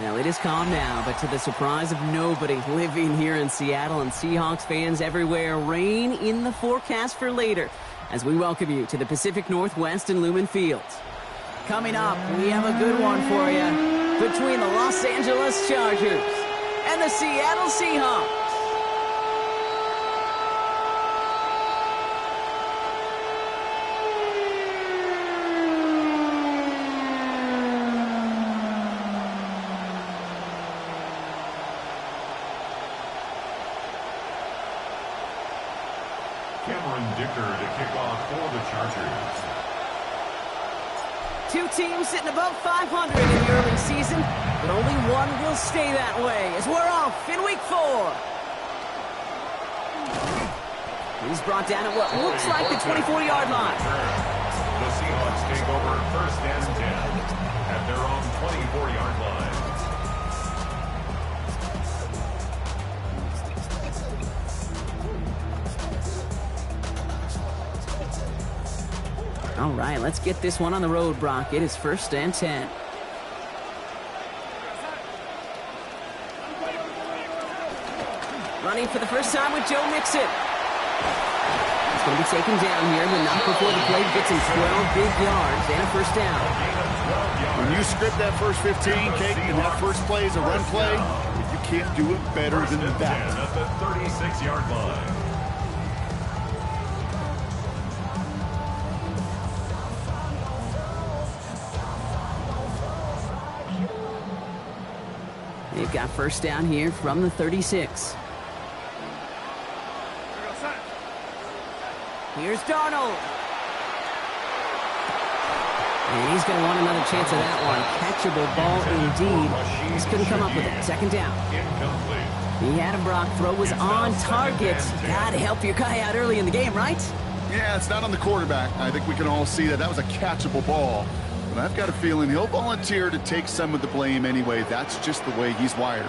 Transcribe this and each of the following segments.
Well, it is calm now, but to the surprise of nobody living here in Seattle and Seahawks fans everywhere, rain in the forecast for later as we welcome you to the Pacific Northwest and Lumen Fields. Coming up, we have a good one for you between the Los Angeles Chargers and the Seattle Seahawks. To kick off for the Chargers. Two teams sitting above 500 in the early season, but only one will stay that way as we're off in week 4. He's brought down at what looks like the 24-yard line. The Seahawks take over first and 10 at their own 24-yard line. All right, let's get this one on the road, Brock. It is first and 10. Running for the first time with Joe Mixon. He's going to be taken down here, but not before the play gets him 12 big yards and a first down. When you script that first 15, Kate, and that first play is a run play, you can't do it better than that. At the 36-yard line. They've got first down here from the 36. Here's Darnold. And he's going to want another chance of that one. Catchable ball indeed. Just couldn't come up with it. Second down. He had him, Brock. Throw was on target. Got to help your guy out early in the game, right? Yeah, it's not on the quarterback. I think we can all see that that was a catchable ball. But I've got a feeling he'll volunteer to take some of the blame anyway. That's just the way he's wired.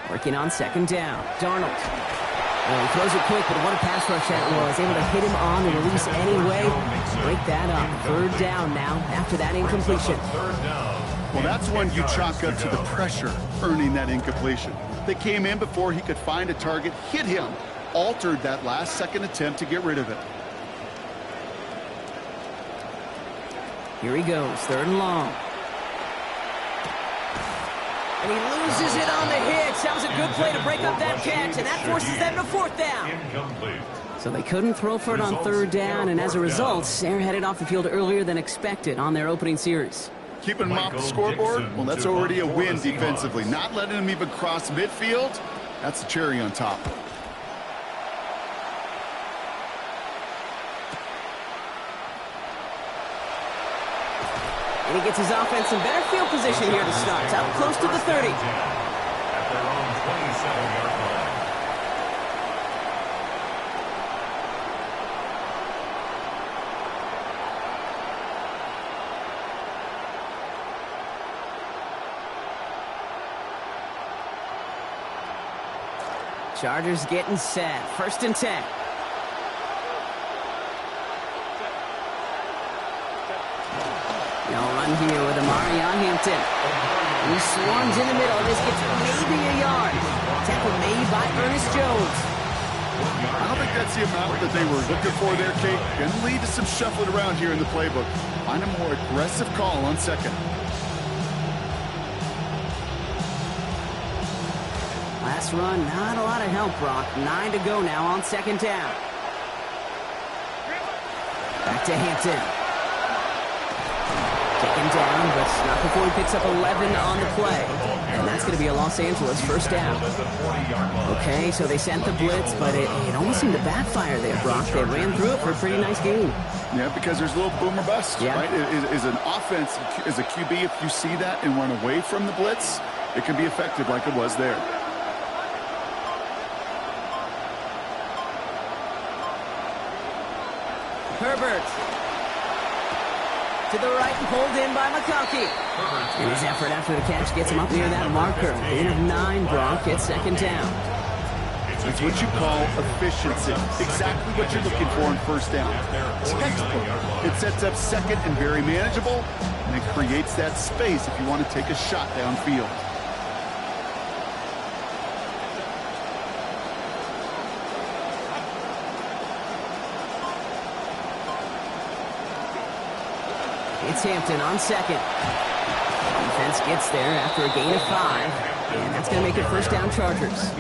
Working on second down. Darnold. Well, he throws it quick, but what a pass rush that was. Able to hit him on the release anyway. Break that up. Third down now after that incompletion. Well, that's when you chalk up to the pressure earning that incompletion. They came in before he could find a target, hit him. Altered that last-second attempt to get rid of it. Here he goes, third and long. And he loses it on the hit. That was a good play to break up that catch, and that forces them to fourth down. So they couldn't throw for it on third down, and as a result, they're headed off the field earlier than expected on their opening series. Keeping him off the scoreboard, well, that's already a win defensively. Not letting him even cross midfield, that's the cherry on top. And he gets his offense in better field position here to start. Out close to the 30. At their own 27-yard line. Chargers getting set. First and 10. No run here with Amari on Hampton. He swarms in the middle. This gets maybe a yard. Tackle made by Ernest Jones. I don't think that's the amount that they were looking for there, Kate. Going to lead to some shuffling around here in the playbook. Find a more aggressive call on second. Last run, not a lot of help, Brock. 9 to go now on second down. Back to Hampton. Taken down, but not before he picks up 11 on the play. And that's going to be a Los Angeles first down. Okay, so they sent the blitz, but it almost seemed to backfire there, Brock. They ran through it for a pretty nice gain. Yeah, because there's a little boom or bust, right? Is an offense, as a QB, if you see that and run away from the blitz, it can be effective like it was there. Herbert. To the right and pulled in by McConkey. And his effort after the catch gets him up near that marker. Gain of 9, Brock. It's second down. It's what you call efficiency. Exactly what you're looking for in first down. Textbook. It sets up second and very manageable, and it creates that space if you want to take a shot downfield. It's Hampton on second. Defense gets there after a gain of 5. And that's going to make it first down Chargers.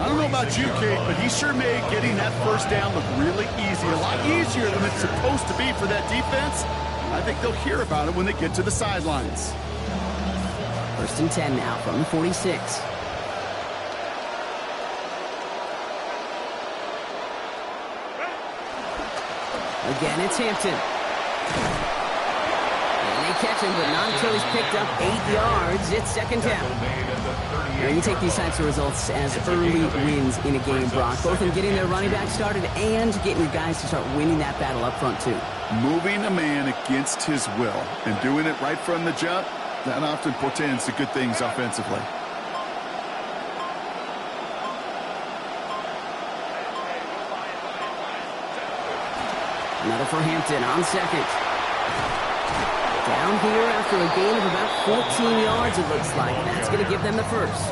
I don't know about you, Kate, but he sure made getting that first down look really easy. A lot easier than it's supposed to be for that defense. I think they'll hear about it when they get to the sidelines. First and 10 now from the 46. Again, it's Hampton. Catch him, but not until he's picked up 8 yards. It's second down. You take these types of results as early wins in a game, Brock, both in getting their running back started and getting your guys to start winning that battle up front, too. Moving a man against his will and doing it right from the jump, that often portends to good things offensively. Another for Hampton on second. Down here after a gain of about 14 yards, it looks like. That's going to give them the first.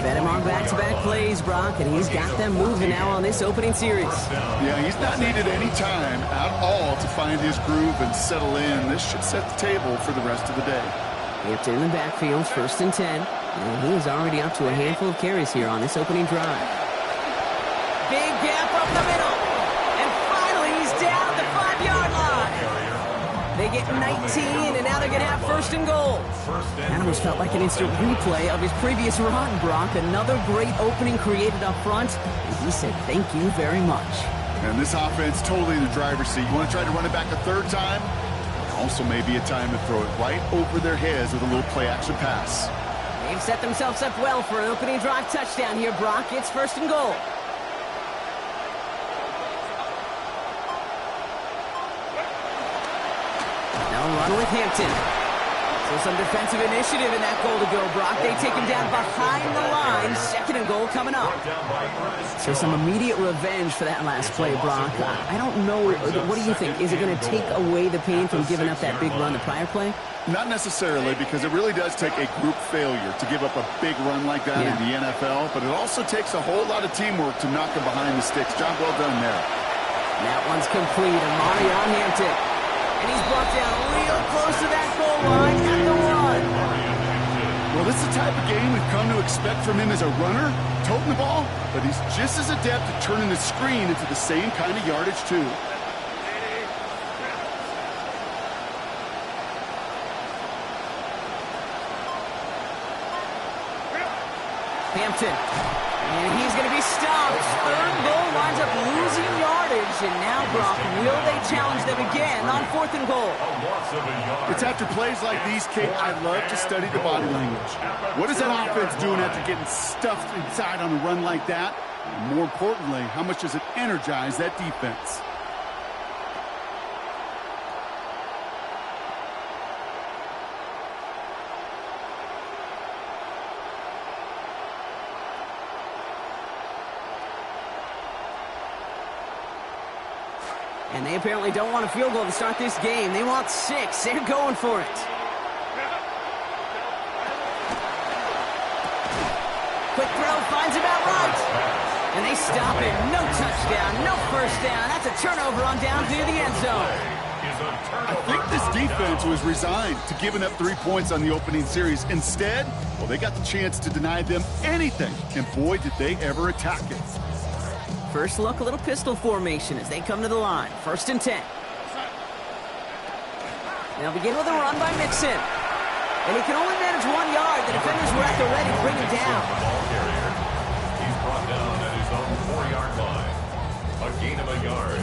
Bet him on back-to-back plays, Brock, and he's got them moving now on this opening series. Yeah, he's not needed any time at all to find his groove and settle in. This should set the table for the rest of the day. Hampton in the backfield, first and 10. And he is already up to a handful of carries here on this opening drive. Big gap up the middle. And finally, he's down at the 5-yard line. They get 19, and now they're going to have first and goal. That almost felt like an instant replay of his previous run, Brock. Another great opening created up front, and he said thank you very much. And this offense totally in the driver's seat. You want to try to run it back a third time? Also maybe a time to throw it right over their heads with a little play-action pass. They've set themselves up well for an opening drive touchdown here, Brock. It's first and goal. Run with Hampton. So some defensive initiative in that goal to go, Brock. They take him down behind the line. Second and goal coming up. So some immediate revenge for that last play, Brock. I don't know. What do you think? Is it going to take away the pain from giving up that big run the prior play? Not necessarily, because it really does take a group failure to give up a big run like that in the NFL. But it also takes a whole lot of teamwork to knock him behind the sticks. Job well done there. That one's complete. Amari on Hampton. And he's brought down real close to that goal line at the 1. Well, this is the type of game we've come to expect from him as a runner, toting the ball, but he's just as adept at turning the screen into the same kind of yardage, too. Hampton. And he's going to be stopped. Third goal winds up losing yardage. And now, Brock, will they challenge them again on fourth and goal? It's after plays like these, Kate, I love to study the body language. What is that offense doing after getting stuffed inside on a run like that? And more importantly, how much does it energize that defense? And they apparently don't want a field goal to start this game. They want 6. They're going for it. Quick throw finds him out right. And they stop him. No touchdown, no first down. That's a turnover on down through the end zone. I think this defense was resigned to giving up 3 points on the opening series. Instead, well, they got the chance to deny them anything. And boy, did they ever attack it. First look, a little pistol formation as they come to the line. First and 10. They'll begin with a run by Mixon. And he can only manage 1 yard. The defenders were at the ready to bring him down. The ball carrier. He's brought down at his own 4-yard line. A gain of a yard.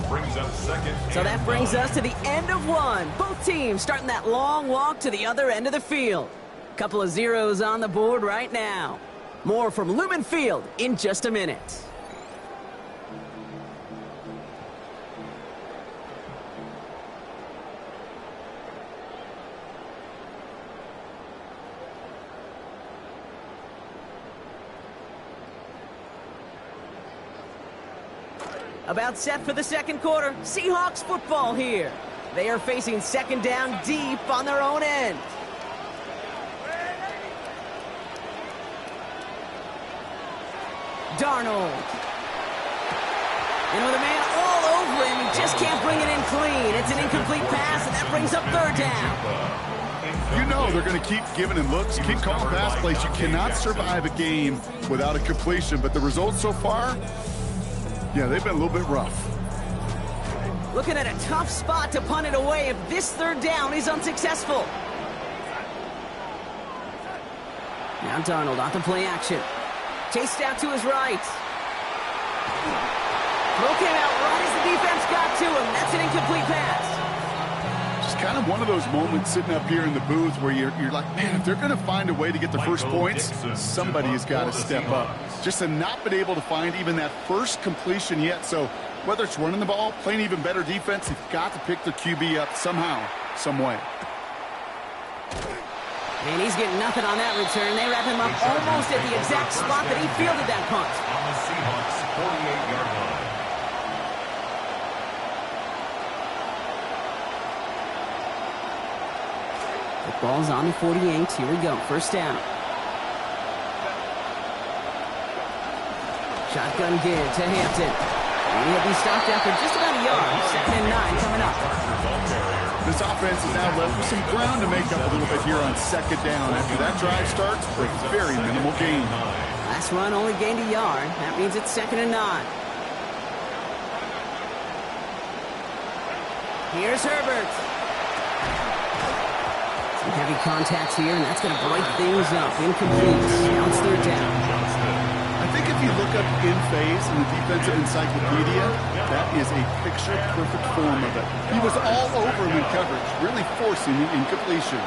Brings up second. So that brings us to the end of one. Both teams starting that long walk to the other end of the field. Couple of zeros on the board right now. More from Lumen Field in just a minute. About set for the second quarter. Seahawks football here. They are facing second down deep on their own end. Darnold. And with a man all over him, he just can't bring it in clean. It's an incomplete pass, and that brings up third down. You know they're going to keep giving him looks, keep calling pass plays. You cannot survive a game without a completion, but the results so far, yeah, they've been a little bit rough. Looking at a tough spot to punt it away if this third down is unsuccessful. Now Darnold off the play action. Chased out to his right. Throw came out right as the defense got to him. That's an incomplete pass. Just kind of one of those moments sitting up here in the booth where you're like, man, if they're going to find a way to get the first points, somebody has got to step up. Just have not been able to find even that first completion yet. So whether it's running the ball, playing even better defense, they've got to pick their QB up somehow, some way. And he's getting nothing on that return. They wrap him up almost at the exact spot that he fielded that punt. On the Seahawks 48-yard line. The ball's on the 48. Here we go. First down. Shotgun give to Hampton. And he'll be stopped after just about a yard. 2nd and 9 coming up. This offense is now left with some ground to make up a little bit here on second down. After that drive starts, a very minimal gain. Last run only gained a yard. That means it's 2nd and 9. Here's Herbert. Some heavy contacts here, and that's going to break things up. Incomplete. Now it's third down. I think if you look up in phase in the defensive encyclopedia, that is a picture-perfect form of it. He was all over him in coverage, really forcing the incompletion.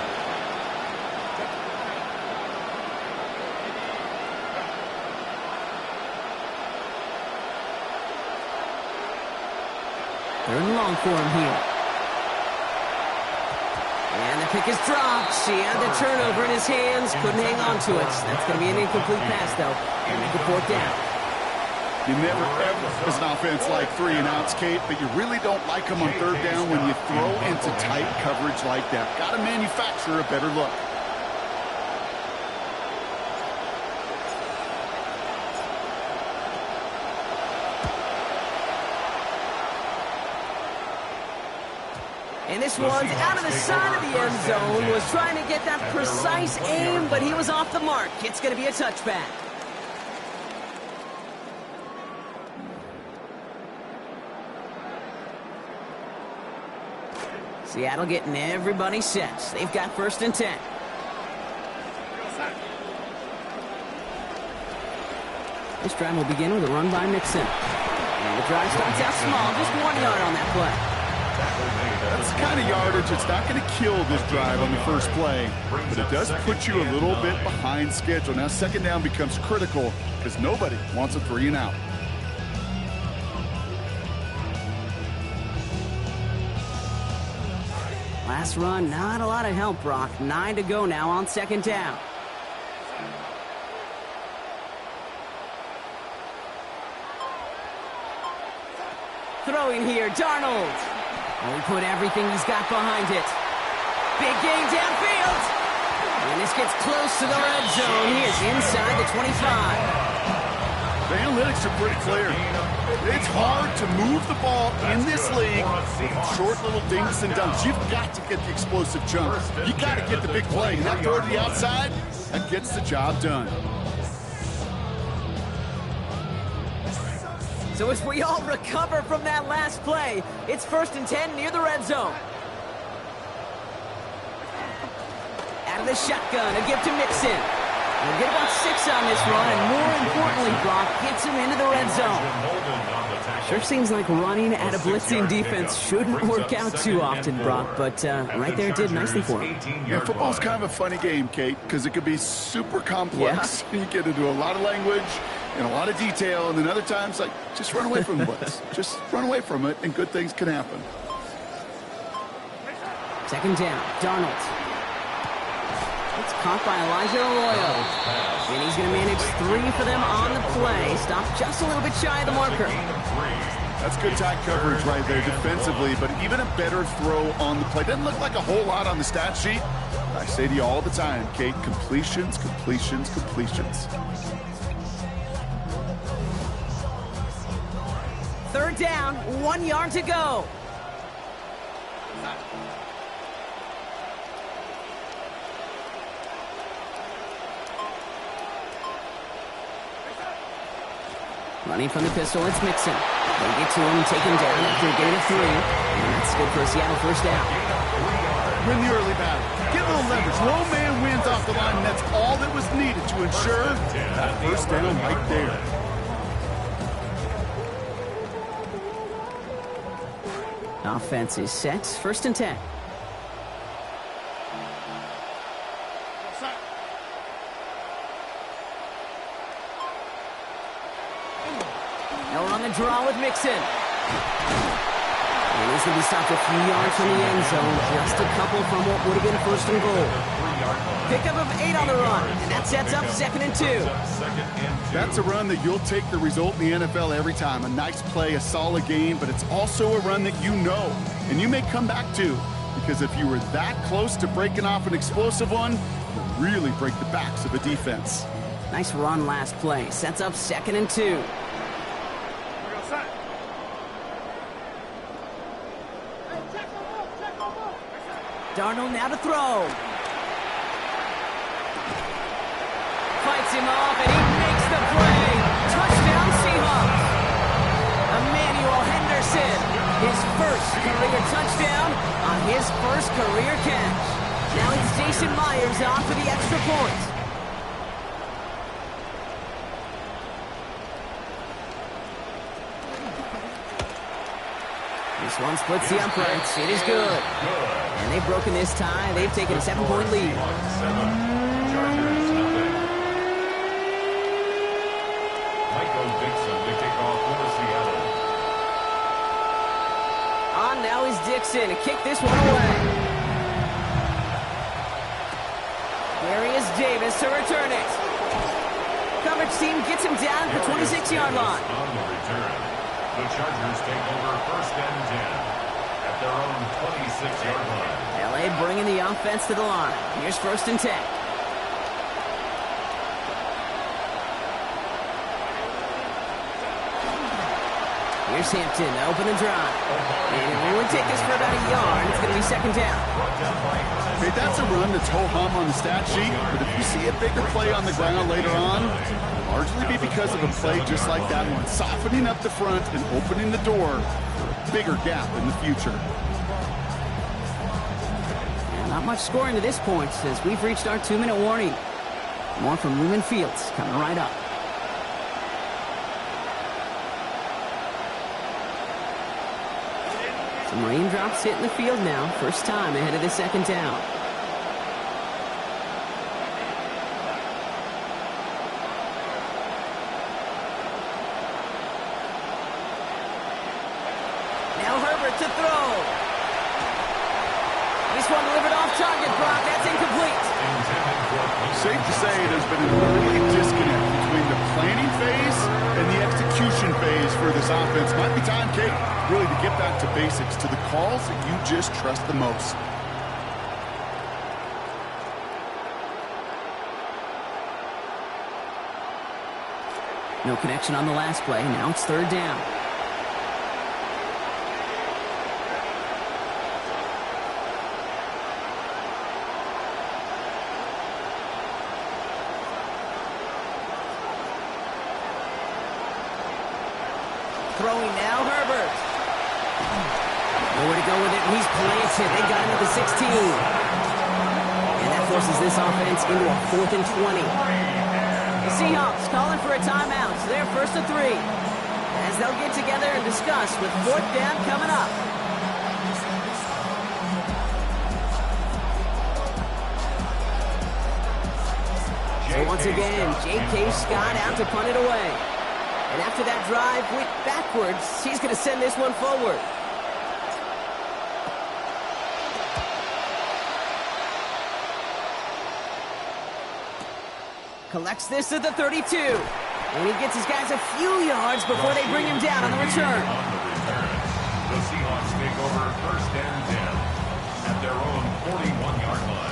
Third and long for him here. And the pick is dropped. He had the turnover in his hands. Couldn't hang on to it. That's going to be an incomplete pass, though. And make it fourth down. You never ever, as an offense, like 3 and outs, Kate, but you really don't like them on third down when you throw into tight coverage like that. Got to manufacture a better look. And this one's out of the side of the end zone. Was trying to get that precise aim, but he was off the mark. It's going to be a touchback. Seattle getting everybody set. They've got 1st and 10. This drive will begin with a run by Mixon. And the drive starts out small, just 1 yard on that play. That's the kind of yardage that's not going to kill this drive on the first play, but it does put you a little bit behind schedule. Now second down becomes critical because nobody wants a 3 and out. Last run, not a lot of help, Brock. 9 to go now on second down. Throwing here, Darnold. Well, he put everything he's got behind it. Big game downfield. And this gets close to the red zone. He is inside the 25. The analytics are pretty clear. It's hard to move the ball in this league with short little dinks and dunks. You've got to get the explosive jump. You got to get the big play. And that throw to the outside, that gets the job done. So as we all recover from that last play, it's 1st and 10 near the red zone. Out of the shotgun, a gift to Mixon. He'll get about 6 on this run, and more importantly, Brock gets him into the red zone. Sure seems like running at a blitzing defense shouldn't work out too often, Brock, but right there it did nicely for him. Yeah, football's kind of a funny game, Kate, because it could be super complex. Yeah. You get into a lot of language and a lot of detail, and then other times, like, just run away from the blitz. Just run away from it, and good things can happen. Second down, Darnold. It's caught by Elijah Arroyo. And he's going to manage 3 for them on the play. Stopped just a little bit shy of the marker. That's good tight coverage right there defensively, but even a better throw on the play. Doesn't look like a whole lot on the stat sheet. I say to you all the time, Kate, completions, completions, completions. Third down, 1 yard to go. Running from the pistol, it's Mixon. They get to him and take him down after a gain of 3. And that's good for a Seattle first down. Win the early battle. Get a little leverage. Low man wins off the line, and that's all that was needed to ensure that first down right there. Offense is set. First and 10. Now we're on the draw with Mixon. And he's going to be stopped a few yards from the end zone. Just a couple from what would have been first and goal. Pickup of 8 on the run. And that sets up 2nd and 2. That's a run that you'll take the result in the NFL every time. A nice play, a solid game, but it's also a run that you know. And you may come back to. Because if you were that close to breaking off an explosive one, you'll really break the backs of a defense. Nice run last play. Sets up 2nd and 2. Darnold now to throw. Fights him off, and he makes the play. Touchdown, Seahawks. Emmanuel Henderson, his first career touchdown on his first career catch. Now it's Jason Myers on for the extra point. This one splits the uprights. It is good. And they've broken this tie. They've taken a 7-point lead. On now is Dixon to kick this one away. Here he is, Davis to return it. Coverage team gets him down at the 26-yard line. On the return, the Chargers take over 1st and 10 at their own 26-yard line. LA bringing the offense to the line. Here's 1st and 10. Here's Hampton to open the drive. And it will only take us for about a yard. It's going to be 2nd down. Okay, that's a run that's ho-hum on the stat sheet, but if you see a bigger play on the ground later on, it'll largely be because of a play just like that one, softening up the front and opening the door for a bigger gap in the future. And not much scoring to this point as we've reached our 2-minute warning. More from Lumen Fields coming right up. Some raindrops hitting the field now. First time ahead of the 2nd down. Now Herbert to throw. This one delivered off target, Brock. That's incomplete. Safe to say there's been an early disconnect between the planning phase and the execution phase for this offense. Might be time, Kate, really to get back to basics, to the calls that you just trust the most. No connection on the last play. Now it's 3rd down. Throwing now, Herbert. Nowhere to go with it. He's planted. They got him at the 16. And that forces this offense into a 4th and 20. The Seahawks calling for a timeout. So they're 1st and 3. As they'll get together and discuss with 4th down coming up. So once again, J.K. Scott out to punt it away. And after that drive went backwards, he's going to send this one forward. Collects this at the 32. And he gets his guys a few yards before they bring him down on the return. The Seahawks take over 1st and 10 at their own 41-yard line.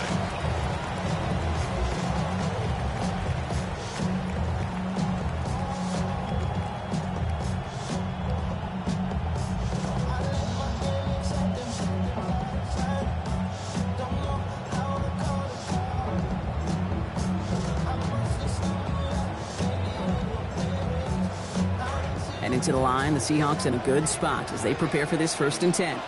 And into the line, the Seahawks in a good spot as they prepare for this 1st and 10.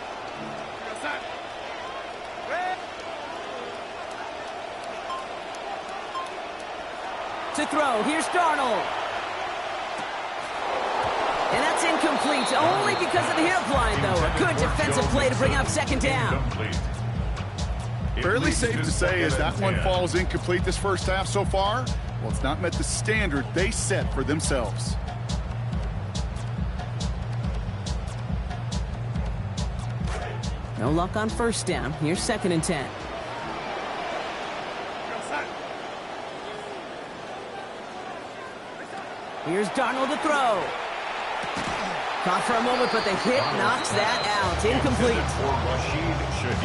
To throw, here's Darnold. And that's incomplete, only because of the hip line, though. A good defensive play to bring up 2nd down. Fairly safe to say as that one falls incomplete this first half so far. Well, it's not met the standard they set for themselves. No luck on 1st down. Here's 2nd and 10. Here's Darnold to throw. Caught for a moment, but the hit knocks that out. Incomplete.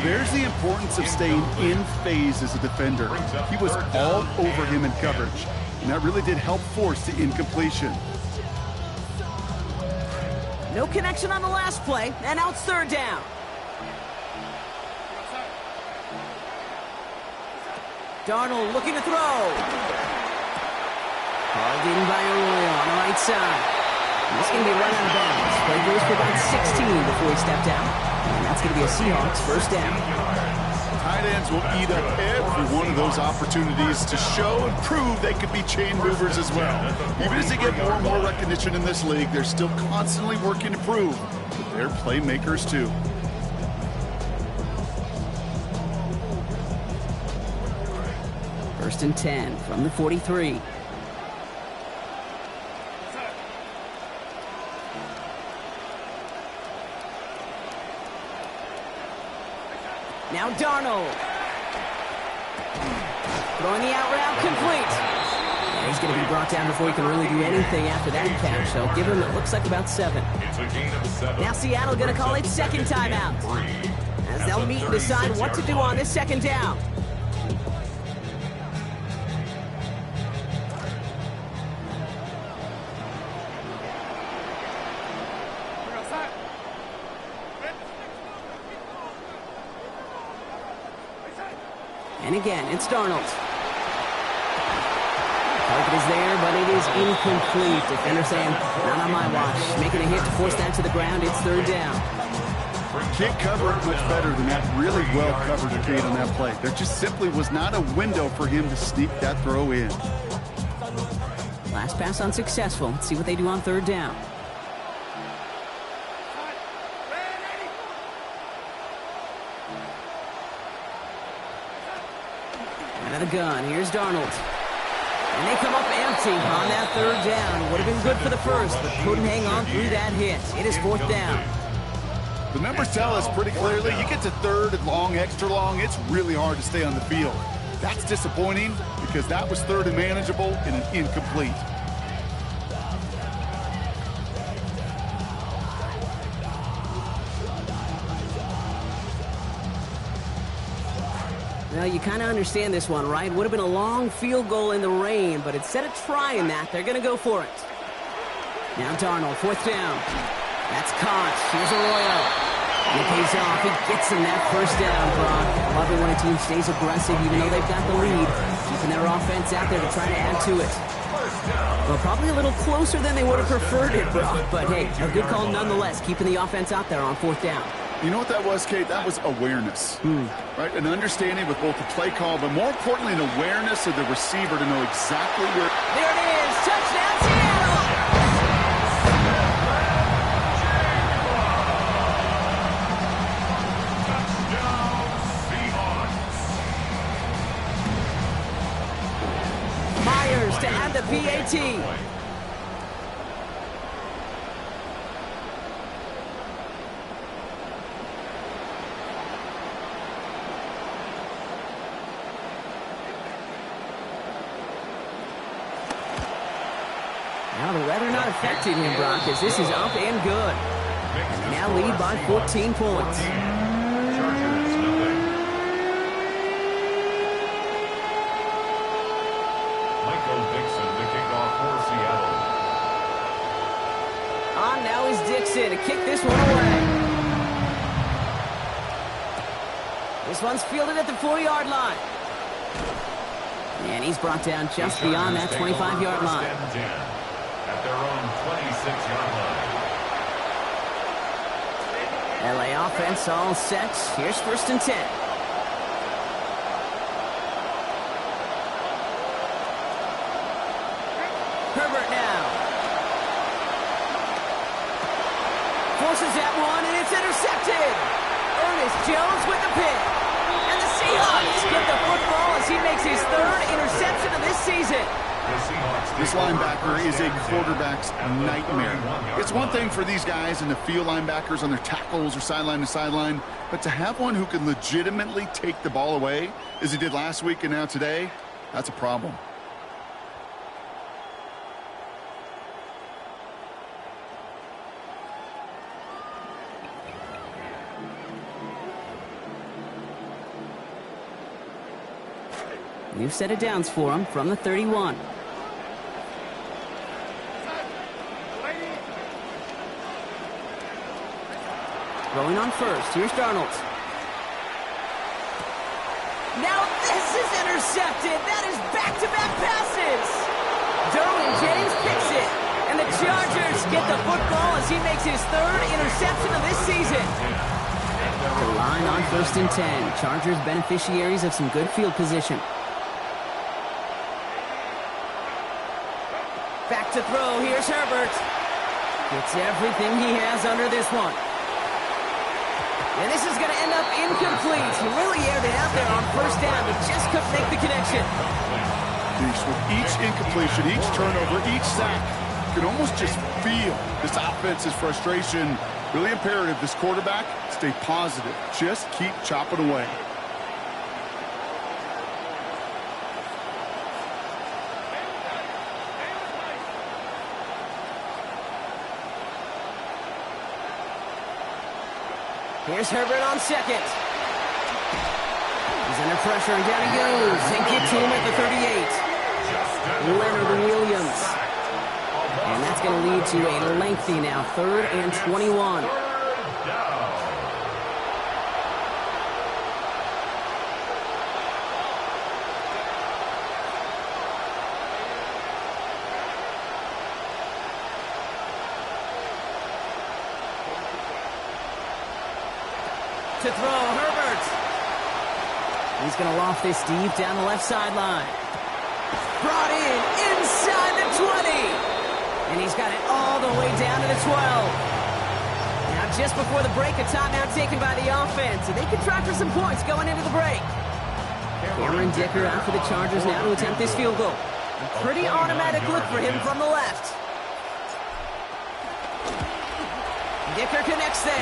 There's the importance of staying in phase as a defender. He was all over him in coverage, and that really did help force the incompletion. No connection on the last play, and now it's 3rd down. Darnold looking to throw. Called in by Arroyo on the right side. And this is going to be right out of bounds. Play goes for about 16 before he stepped out. And that's going to be a Seahawks 1st down. Tight ends will eat up every one of those opportunities to show and prove they could be chain movers as well. Even as they get more and more recognition in this league, they're still constantly working to prove that they're playmakers too. First and 10 from the 43. Now Darnold. Throwing the out route complete. Yeah, he's going to be brought down before he can really do anything after that catch. So give him, it looks like about 7. It's a gain of 7. Now Seattle going to call it 2nd timeout. As they'll meet and decide what to do on this 2nd down. And again, it's Darnold. Target is there, but it is incomplete. Defender saying, not on my watch. Making a hit to force that to the ground. It's 3rd down. Can't cover it much better than that really well-covered gate on that play. There just simply was not a window for him to sneak that throw in. Last pass unsuccessful. Let's see what they do on 3rd down. Out of the gun, here's Darnold. And they come up empty on that 3rd down. Would have been good for the 1st, but couldn't hang on through that hit. It is 4th down. The numbers tell us pretty clearly, you get to 3rd and long, extra long, it's really hard to stay on the field. That's disappointing because that was 3rd and manageable and an incomplete. Well, you kind of understand this one, right? Would have been a long field goal in the rain, but instead of trying that, they're going to go for it. Now Darnold, 4th down. That's caught. Here's Arroyo. And it pays off. He gets him that 1st down, Brock. I love it when a team stays aggressive, even though they've got the lead. Keeping their offense out there to try to add to it. Well, probably a little closer than they would have preferred it, Brock. But hey, a good call nonetheless, keeping the offense out there on 4th down. You know what that was, Kate? That was awareness, right? An understanding with both the play call, but more importantly, an awareness of the receiver to know exactly where. There it is. Touchdown, Seattle. Touchdown, Seahawks. Myers to add the PAT. Now the weather not affecting him, Brock, as this is up and good. And they now lead by 14 points. Chargers, nothing. Michael Dixon to kick off for Seattle. On now is Dixon to kick this one away. This one's fielded at the 4-yard line. And he's brought down just beyond that 25-yard line. At their own 26-yard line. LA offense all set. Here's 1st and 10. Herbert now. Forces that one, and it's intercepted. Ernest Jones with the pick. And the Seahawks get the football as he makes his 3rd interception of this season. This linebacker is a quarterback's nightmare. It's one thing for these guys in the field linebackers on their tackles or sideline to sideline, but to have one who can legitimately take the ball away, as he did last week and now today, that's a problem. New set of downs for him from the 31. Going on first. Here's Darnold. Now this is intercepted. That is back-to-back passes. Derwin James picks it. And the Chargers get the football as he makes his 3rd interception of this season. The line on 1st and 10. Chargers beneficiaries of some good field position. Back to throw. Here's Herbert. Gets everything he has under this one. And this is going to end up incomplete. He really aired it out there on 1st down, but just couldn't make the connection. With each incompletion, each turnover, each sack, you can almost just feel this offense's frustration. Really imperative, this quarterback, stay positive. Just keep chopping away. Here's Herbert on 2nd. He's under pressure, and down he goes. And get to him at the 38. Leonard Williams. And that's going to lead to a lengthy now 3rd and 21. To throw, Herbert. He's going to loft this deep down the left sideline. Brought in inside the 20. And he's got it all the way down to the 12. Now just before the break, a timeout taken by the offense. And they can try for some points going into the break. Cameron Dicker out for the Chargers now to attempt this field goal. A pretty automatic look for him from the left. Dicker connects there.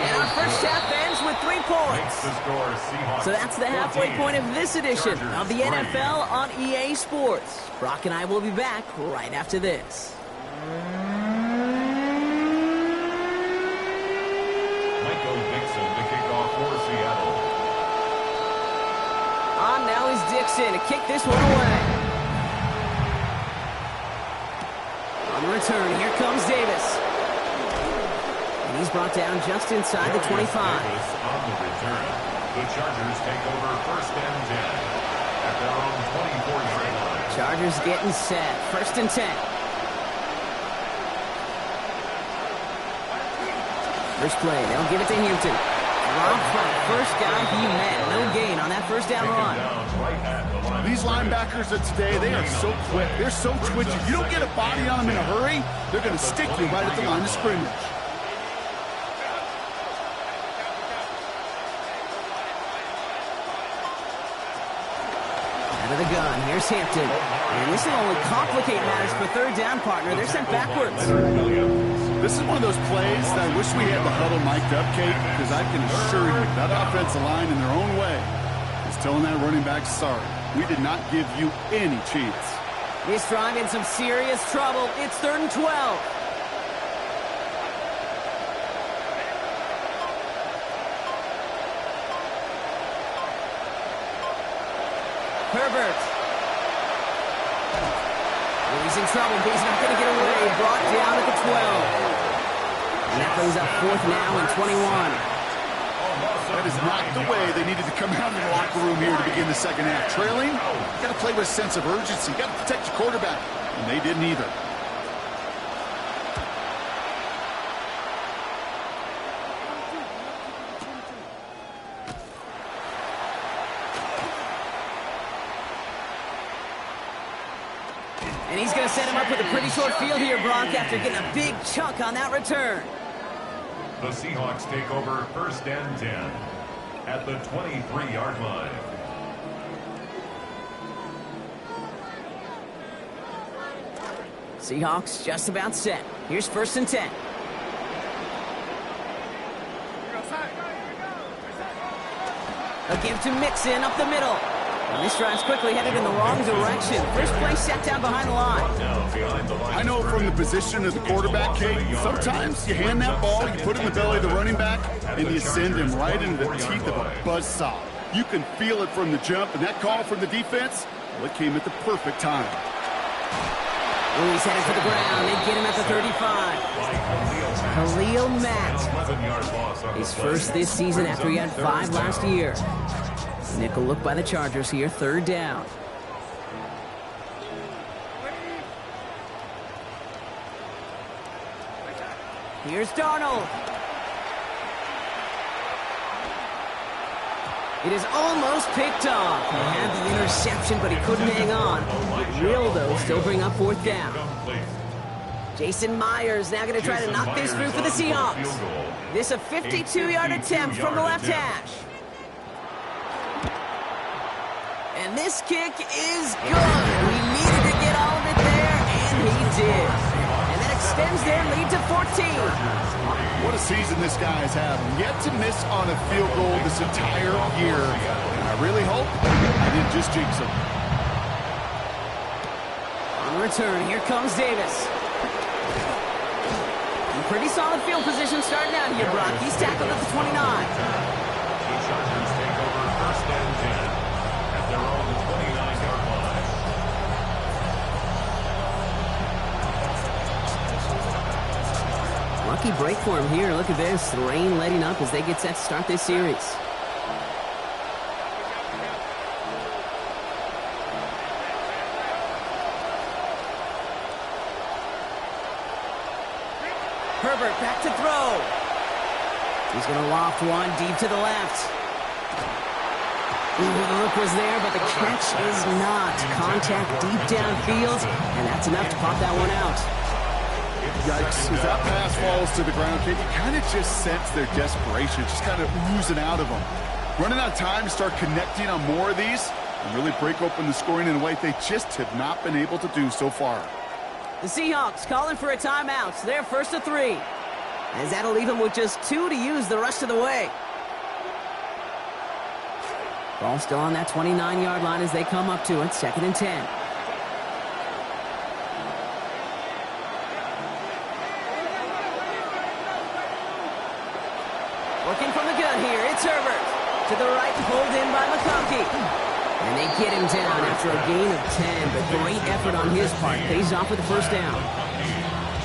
And our first half ends with 3 points. So that's the halfway point of this edition of the NFL on EA Sports. Brock and I will be back right after this. Michael Dixon to kick off for Seattle. On now is Dixon to kick this one away. On the return, here comes Davis. And he's brought down just inside the 25. On the return, the Chargers take over 1st and 10 at their own 24-yard line. Chargers getting set. 1st and 10. First play, they'll give it to Hampton. Drops by the first guy he met. No gain on that first down run. These linebackers of today, they are so quick. They're so twitchy. You don't get a body on them in a hurry, they're going to stick you right at the line of scrimmage. Out of the gun, here's Hampton. And this will only complicate matters for third down, partner. They're sent backwards. This is one of those plays that I wish we had the huddle mic'd up, Kate, because I can assure you that offensive line in their own way is telling that running back, sorry, we did not give you any chance. This drive in some serious trouble. It's 3rd and 12. Herbert. Oh, he's in trouble, but he's not going to get away. Brought down at the 12. And that brings up 4th now and 21. That is not the way they needed to come out of the locker room here to begin the second half. Trailing, you got to play with a sense of urgency. You got to protect your quarterback. And they didn't either. And he's going to set him up with a pretty short field here, Brock, after getting a big chunk on that return. The Seahawks take over 1st and 10 at the 23-yard line. Seahawks just about set. Here's 1st and 10. A give to Mixon up the middle. And this drive's quickly headed in the wrong direction. First play set down behind the line. I know from the position of the quarterback, Kate, sometimes you hand that ball, you put it in the belly of the running back, and you send him right into the teeth of a buzzsaw. You can feel it from the jump, and that call from the defense, well, it came at the perfect time. Oh, he's headed for the ground. They get him at the 35. Khalil Mack. His first this season after he had 5 last year. Nickel look by the Chargers here, 3rd down. Here's Darnold. It is almost picked off. He had the interception, but he couldn't hang on. It will, though, still bring up 4th down. Jason Myers now going to try to knock this through for the Seahawks. This a 52-yard attempt from the left hash. And this kick is good. He needed to get all of it there, and he did. And that extends their lead to 14. What a season this guy is having. Yet to miss on a field goal this entire year. And I really hope I didn't just jinx him. On return, here comes Davis. And pretty solid field position starting out here, Brock. He's tackled at the 29. The Chargers take over 1st and 10 at their own 29-yard line. Lucky break for him here. Look at this. The rain letting up as they get set to start this series. Herbert back to throw. He's going to loft one deep to the left. Ooh, the look was there, but the catch is not. Contact deep downfield, and that's enough to pop that one out. Yikes. As that pass falls to the ground, Kate, you kind of just sense their desperation, just kind of oozing out of them. Running out of time to start connecting on more of these and really break open the scoring in a way they just have not been able to do so far. The Seahawks calling for a timeout, so they're 1st and 3. As that'll leave them with just 2 to use the rest of the way. Ball still on that 29-yard line as they come up to it, 2nd and 10. Working from the gun here, it's Herbert. To the right, pulled in by McConkey. And they get him down after a gain of 10, but great effort on his part. Pays off with the 1st down.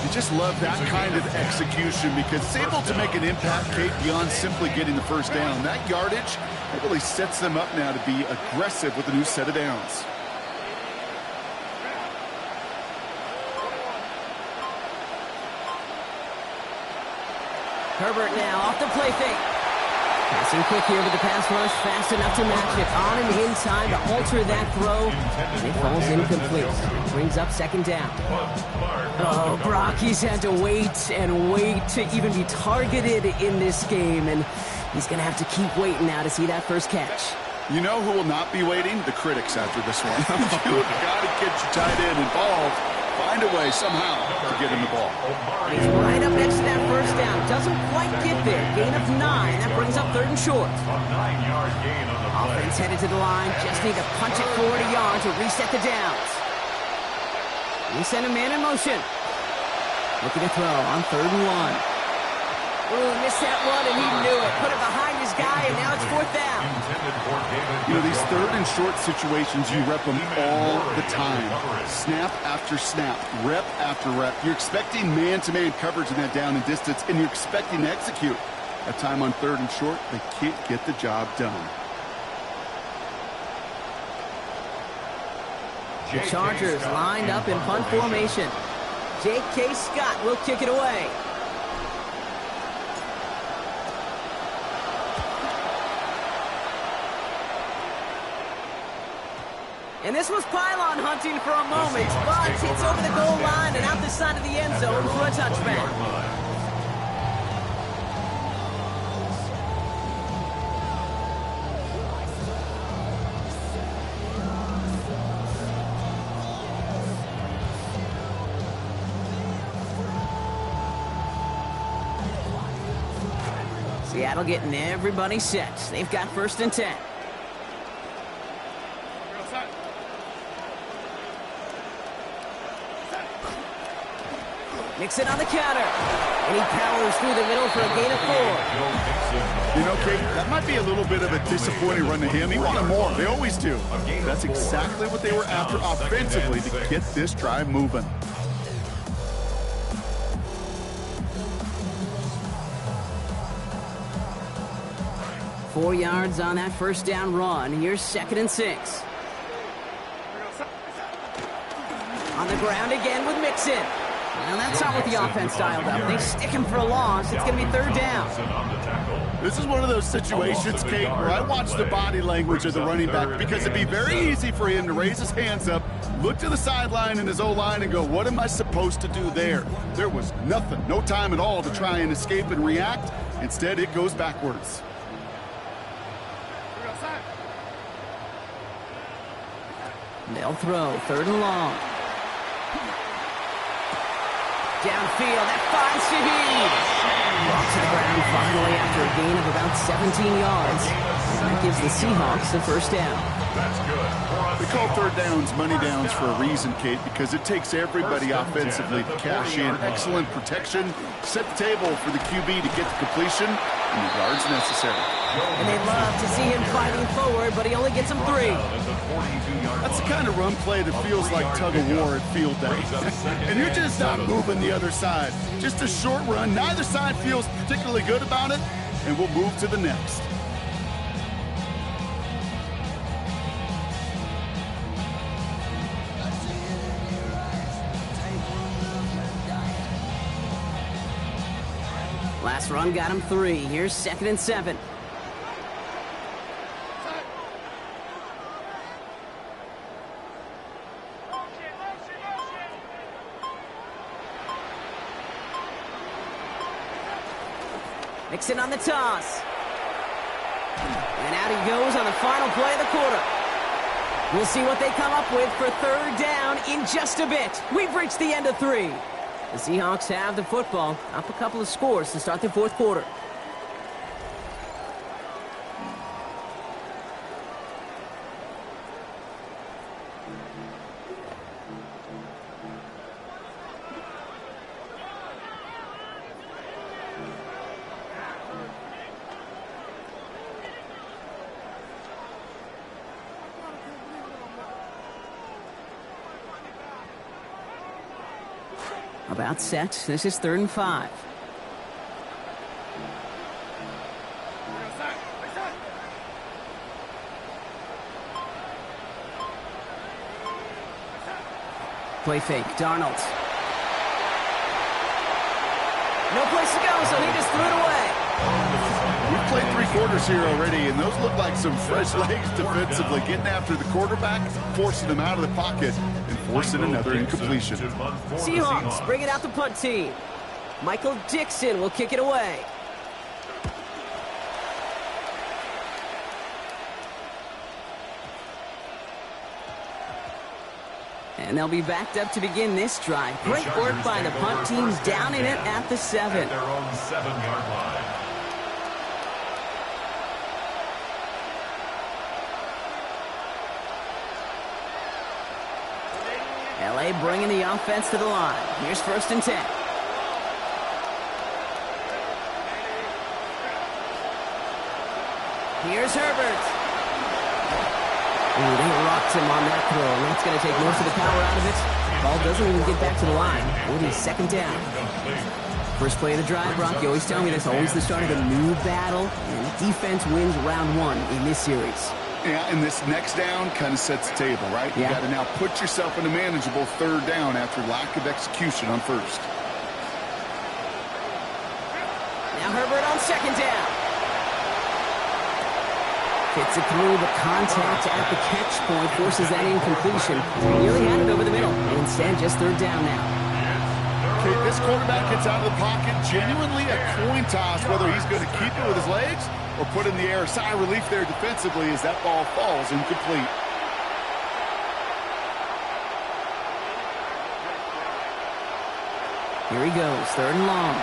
You just love that kind of execution because it's able to make an impact, Kate, beyond simply getting the 1st down. That yardage, it really sets them up now to be aggressive with a new set of downs. Herbert now off the play fake. Passing quick here with the pass rush, fast enough to match it. On and in time to alter that throw. And it falls incomplete. Brings up second down. Oh, Brock, he's had to wait and wait to even be targeted in this game. And he's going to have to keep waiting now to see that first catch. You know who will not be waiting? The critics after this one. You've got to get your tight end involved. Find a way somehow to get him the ball. He's right up next to that first down. Doesn't quite get there. Gain of 9. That brings up 3rd and short. A 9-yard gain on the play. Offense headed to the line. Just need to punch it forward a yard to reset the downs. We send a man in motion. Looking to throw on 3rd and 1. Ooh, missed that one, and he knew it. Put it behind his guy, and now it's 4th down. You know, these 3rd and short situations, you rep them all the time. Snap after snap, rep after rep. You're expecting man-to-man coverage in that down and distance, and you're expecting to execute. That time on 3rd and short, they can't get the job done. The Chargers lined up in punt formation. J.K. Scott will kick it away. And this was pylon hunting for a moment, but it's over the goal line and out the side of the end zone for a touchback. Seattle getting everybody set. They've got 1st and 10. Mixon on the counter. And he powers through the middle for a gain of 4. You know, Kate, that might be a little bit of a disappointing run to him. He wanted more. They always do. That's exactly what they were after offensively to get this drive moving. Four yards on that first down run. Here's 2nd and 6. On the ground again with Mixon. Well, that's not what the offense dialed up. They stick him for a loss. It's going to be 3rd down. This is one of those situations, Kate, where I watch the body language of the running back because it'd be very easy for him to raise his hands up, look to the sideline in his O-line and go, what am I supposed to do there? There was nothing, no time at all to try and escape and react. Instead, it goes backwards. They'll throw 3rd and long. Downfield, that finds Shaheed. Brought to the ground finally after a gain of about 17 yards. And that gives the Seahawks the 1st down. That's good. We call 3rd downs money downs for a reason, Kate, because it takes everybody offensively to cash in. Excellent protection, set the table for the QB to get the completion and the yards necessary. And they love to see him fighting forward, but he only gets them 3. That's the kind of run play that feels like tug-of-war at field day. And you're just not moving the other side. Just a short run. Neither side feels particularly good about it, and we'll move to the next. Last run got him 3. Here's 2nd and 7. Mixon on the toss. And out he goes on the final play of the quarter. We'll see what they come up with for 3rd down in just a bit. We've reached the end of 3. The Seahawks have the football, up a couple of scores to start the 4th quarter. About set. This is 3rd and 5. Play fake. Darnold. No place to go, so he just threw it away. We've played 3 quarters here already, and those look like some fresh legs defensively, getting after the quarterback, forcing him out of the pocket, and forcing another incompletion. Seahawks bring it out the punt team. Michael Dixon will kick it away. And they'll be backed up to begin this drive. Great work by the punt team, down in it at the 7. At their own 7-yard line. LA bringing the offense to the line. Here's 1st and 10. Here's Herbert. Ooh, they rocked him on that throw, and that's going to take most of the power out of it. Ball doesn't even get back to the line. It is 2nd down. First play of the drive, Brock, you always tell me that's always the start of a new battle, and defense wins round 1 in this series. Yeah, and this next down kind of sets the table, right? You got to now put yourself in a manageable 3rd down after lack of execution on 1st. Now Herbert on 2nd down. Gets it through, but contact at the catch point forces that incompletion. Nearly had it over the middle. Instead, just 3rd down now. Okay, this quarterback gets out of the pocket. Genuinely a coin toss whether he's going to keep it with his legs or put in the air. Sigh of relief there defensively as that ball falls incomplete. Here he goes, 3rd and long.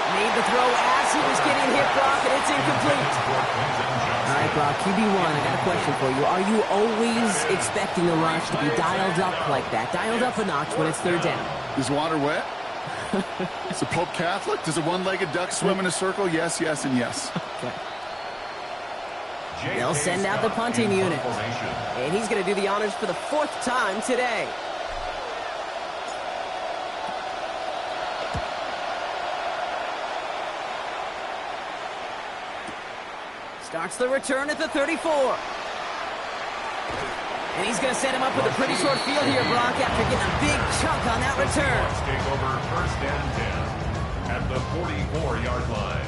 Made the throw as he was getting hit, Brock, and it's incomplete. All right, Brock, QB1, I got a question for you. Are you always expecting the rush to be dialed up like that, dialed up a notch when it's 3rd down? Is water wet? Is the Pope Catholic? Does a one-legged duck swim in a circle? Yes, yes, and yes. Okay. They'll send out the punting unit. And he's going to do the honors for the 4th time today. Starts the return at the 34. And he's going to set him up with a pretty short field here, Brock, after getting a big chunk on that return. Take over 1st and 10 at the 44-yard line.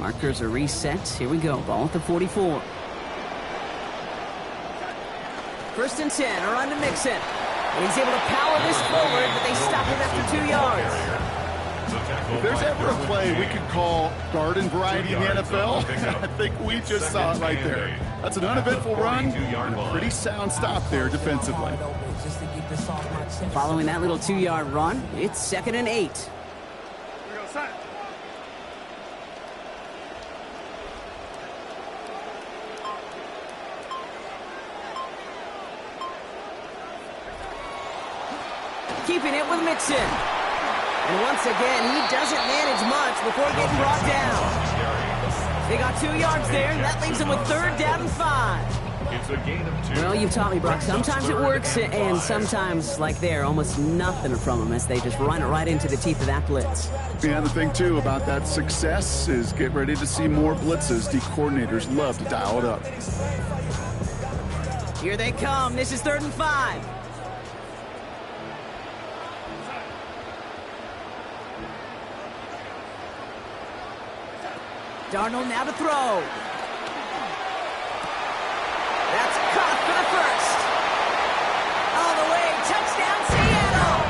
Markers are reset. Here we go. Ball at the 44. 1st and 10. Around to Mixon. And he's able to power this forward, but they stop him after 2 yards. If there's ever a play we could call garden variety in the NFL, I think we just saw it right there. That's an uneventful run and a pretty sound stop there defensively. Following that little 2-yard run, it's 2nd and 8. Keeping it with Mixon. And once again, he doesn't manage much before getting brought down. They got 2 yards there, and that leaves them with 3rd down and 5. It's a gain of 2. Well, you've taught me, Brock. Sometimes it works, and sometimes, like there, almost nothing from them as they just run it right into the teeth of that blitz. Yeah, the thing, too, about that success is get ready to see more blitzes. The coordinators love to dial it up. Here they come. This is 3rd and 5. Darnold now to throw. That's caught for the 1st. All the way, touchdown Seattle!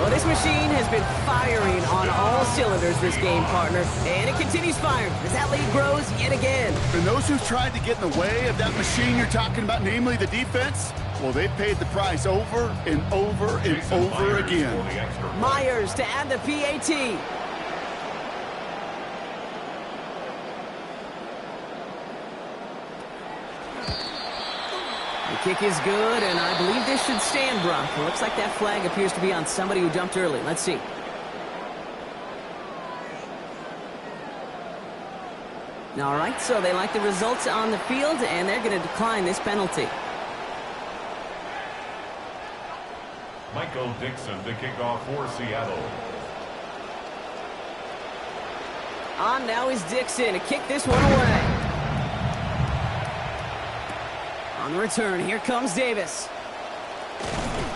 Well, this machine has been firing on all cylinders this game, partner. And it continues firing as that lead grows yet again. And those who've tried to get in the way of that machine you're talking about, namely the defense, well, they've paid the price over and over and over again. Myers to add the PAT. The kick is good, and I believe this should stand, Brock. It looks like that flag appears to be on somebody who jumped early. Let's see. All right, so they like the results on the field, and they're going to decline this penalty. Michael Dixon to kick off for Seattle. On now is Dixon to kick this one away. On the return, here comes Davis.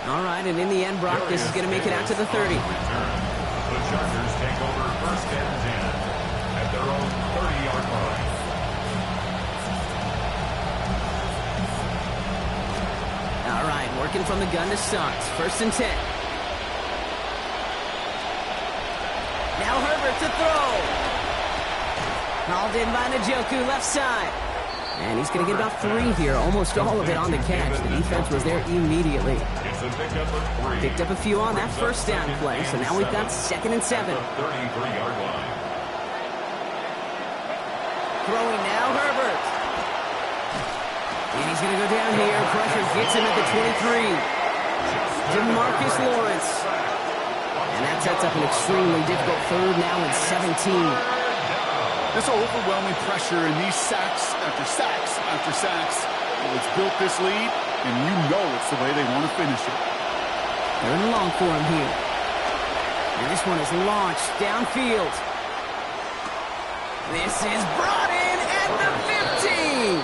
All right, and in the end, Brock, this is going to make it out to the 30. The Chargers take over first and 10 at their own 30-yard line. All right, working from the gun to start. First and 10. Now Herbert to throw. Hauled in by Njoku, left side. And he's going to get about 3 here, almost all of it on the catch. The defense was there immediately. It's a pickup of 3. Picked up a few on that first down play, so now we've got 2nd and 7. 33-yard line. Throwing now, Herbert. And he's going to go down here. Pressure gets him at the 23. DeMarcus Lawrence. And that sets up an extremely difficult 3rd now and 17. This overwhelming pressure and these sacks after sacks after sacks, well, it's built this lead, and you know it's the way they want to finish it. They're in long for him here. And this one is launched downfield. This is brought in at the 15.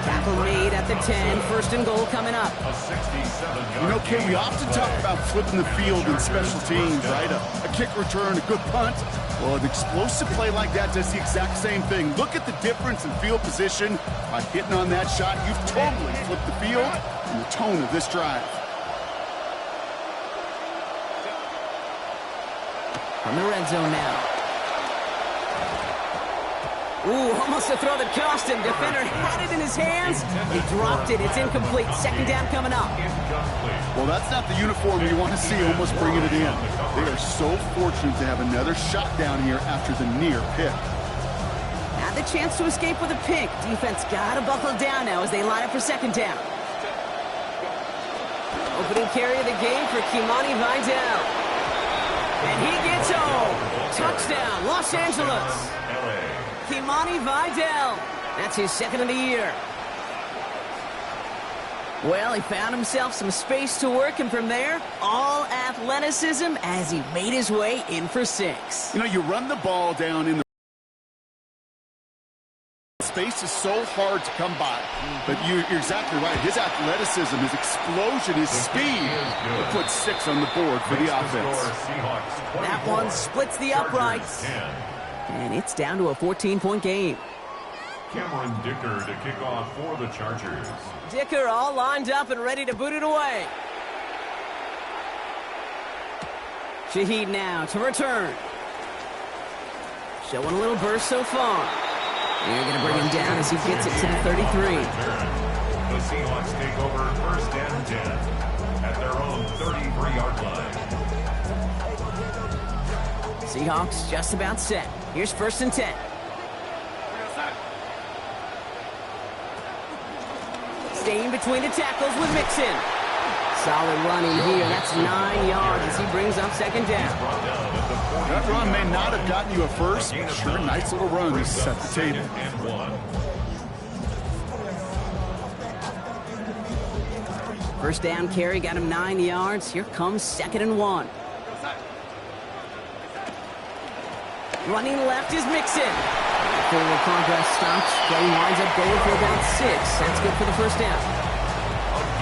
Tackle made at the 10. 1st and goal coming up. A 67-yard. You know, Ken, we often talk about flipping the field in special teams, right? A kick return, a good punt. Well, an explosive play like that does the exact same thing. Look at the difference in field position. By hitting on that shot, you've totally flipped the field and the tone of this drive. From the red zone now. Ooh, almost a throw that cost him. Defender had it in his hands. He dropped it. It's incomplete. 2nd down coming up. Well, that's not the uniform you want to see almost bringing it in. They are so fortunate to have another shot down here after the near pick. Had the chance to escape with a pick. Defense got to buckle down now as they line up for 2nd down. Opening carry of the game for Kimani Vidal. And he gets home. Touchdown, Los Angeles. Kimani Vidal. That's his 2nd of the year. Well, he found himself some space to work, and from there, all athleticism as he made his way in for 6. You know, you run the ball down in the space is so hard to come by. But you're exactly right. His athleticism, his explosion, his speed will put 6 on the board for the offense. That one splits the uprights. And it's down to a 14-point game. Cameron Dicker to kick off for the Chargers. Dicker all lined up and ready to boot it away. Shaheed now to return. Showing a little burst so far. They're going to bring him down as he gets it to the 33. The Seahawks take over 1st and 10 at their own 33-yard line. Seahawks just about set. Here's 1st and 10. Staying between the tackles with Mixon. Solid running here. That's 9 yards as he brings up 2nd down. That run may not have gotten you a first, but sure, nice little run to set the table. First down carry got him 9 yards. Here comes 2nd and 1. Running left is Mixon. Forward progress stops. Play winds up going for about 6. That's good for the 1st down.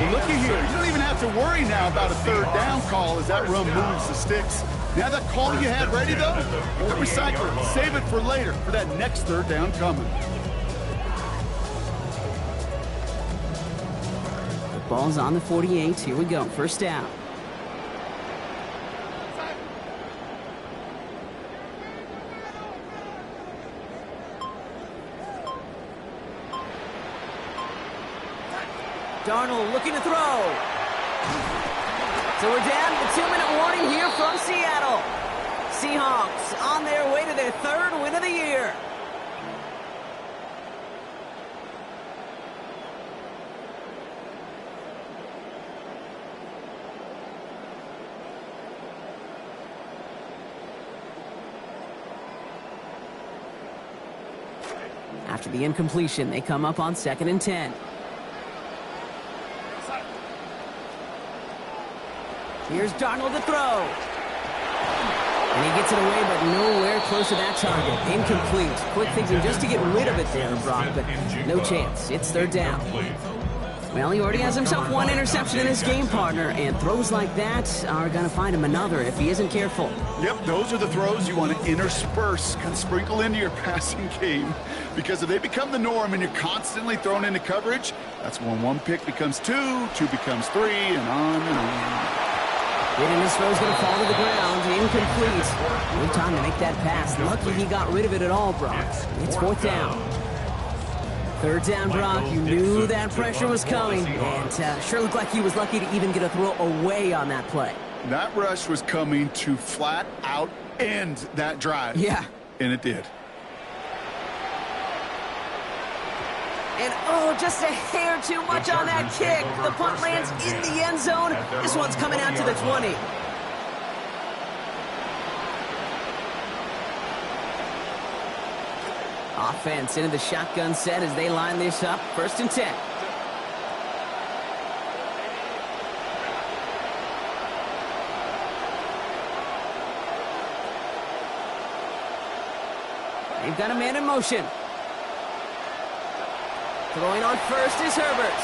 Well, looky here. You don't even have to worry now about a 3rd down call as that run moves the sticks. Now that call you had ready, though, don't recycle it. Save it for later for that next 3rd down coming. The ball's on the 48. Here we go. 1st down. Darnold looking to throw. So we're down to the 2-minute warning here from Seattle. Seahawks on their way to their 3rd win of the year. After the incompletion, they come up on 2nd and 10. Here's Darnold to throw. And he gets it away, but nowhere close to that target. Incomplete. Quick thinking just to get rid of it there, Brock, but no chance. It's 3rd down. Well, he already has himself one interception in this game, partner, and throws like that are going to find him another if he isn't careful. Yep, those are the throws you want to intersperse, kind of sprinkle into your passing game, because if they become the norm and you're constantly thrown into coverage, that's when one pick becomes two, two becomes three, and on and on. And his throw's going to fall to the ground, incomplete. No time to make that pass. Lucky he got rid of it at all, Brock. It's 4th down. 3rd down, Brock. You knew that pressure was coming, and sure looked like he was lucky to even get a throw away on that play. That rush was coming to flat out end that drive. Yeah. And it did. And oh, just a hair too much on that kick. The punt lands in the end zone. This one's coming out to the 20. Offense into the shotgun set as they line this up. 1st and 10. They've got a man in motion. Throwing on first is Herbert.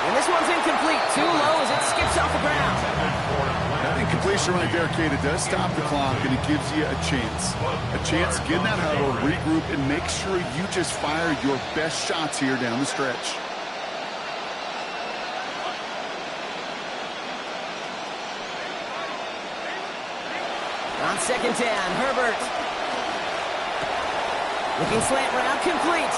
And this one's incomplete. Too low as it skips off the ground. That incompletion right there, Kate, it does stop the clock, and it gives you a chance. A chance to get in that huddle, regroup, and make sure you just fire your best shots here down the stretch. On 2nd down, Herbert. Looking slant route, complete.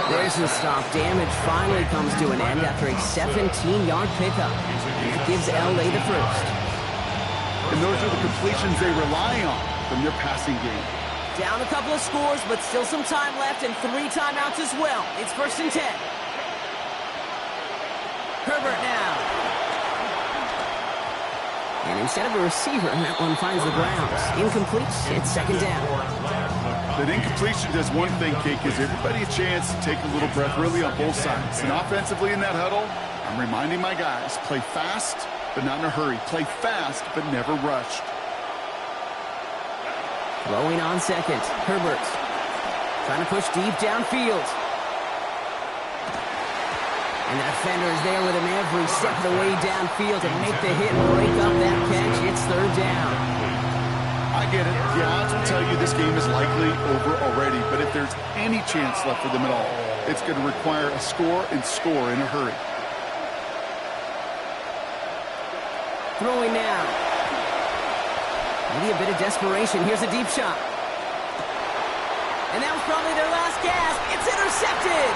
There's the stop. Damage finally comes to an end after a 17-yard pickup. That gives L.A. the first. And those are the completions they rely on from their passing game. Down a couple of scores, but still some time left and 3 timeouts as well. It's 1st and 10. Herbert now. And instead of a receiver, that one finds the ground. Incomplete. It's 2nd down. That incompletion does one thing, Kate, gives everybody a chance to take a little breath really on both sides. And offensively in that huddle, I'm reminding my guys, play fast, but not in a hurry. Play fast, but never rushed. Throwing on 2nd. Herbert. Trying to push deep downfield. And the defender is there with him every step of the way downfield to make the hit and break up that catch. It's 3rd down. I get it. The odds will tell you this game is likely over already, but if there's any chance left for them at all, it's going to require a score and score in a hurry. Throwing now. Maybe a bit of desperation. Here's a deep shot. And that was probably their last gasp. It's intercepted.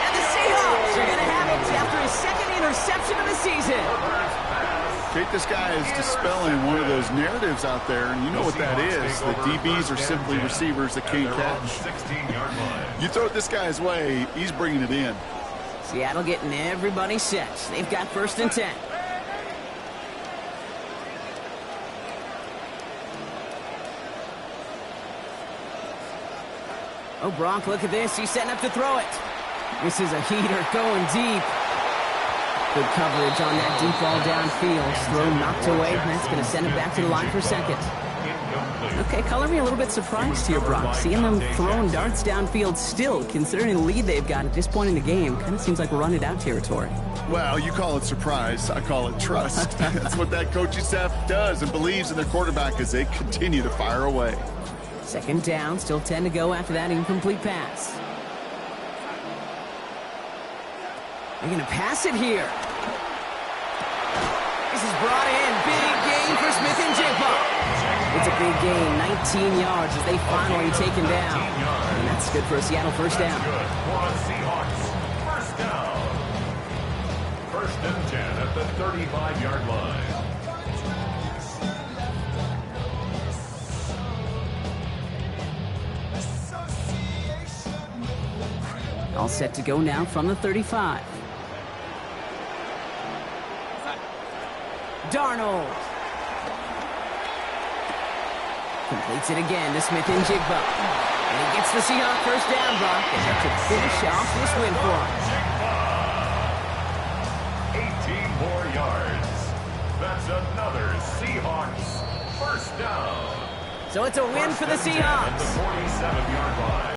And the Seahawks are going to have it after his 2nd interception of the season. Kate, this guy is dispelling one of those narratives out there, and you know what that is. The DBs are simply receivers that can't catch. You throw it this guy's way, he's bringing it in. Seattle getting everybody set. They've got 1st and 10. Oh, Brock, look at this. He's setting up to throw it. This is a heater going deep. Good coverage on that deep ball downfield. Throw knocked away. That's going to send it back to the line for 2nd. Okay, color me a little bit surprised here, Brock. Seeing them throwing darts downfield still, considering the lead they've got at this point in the game, kind of seems like run it out territory. Well, you call it surprise. I call it trust. That's what that coaching staff does and believes in their quarterback as they continue to fire away. 2nd down, still 10 to go after that incomplete pass. They're going to pass it here. This is brought in. Big gain for Smith and Jigba. It's a big gain, 19 yards as they finally take him down. And that's good for a Seattle 1st down. First down. 1st and 10 at the 35-yard line. All set to go now from the 35. Darnold. Completes it again to Smith and Jigba. And he gets the Seahawks 1st down, Brock. And that's to finish off this win for him. 18 more yards. That's another Seahawks 1st down. So it's a win for the Seahawks. At the 47-yard line.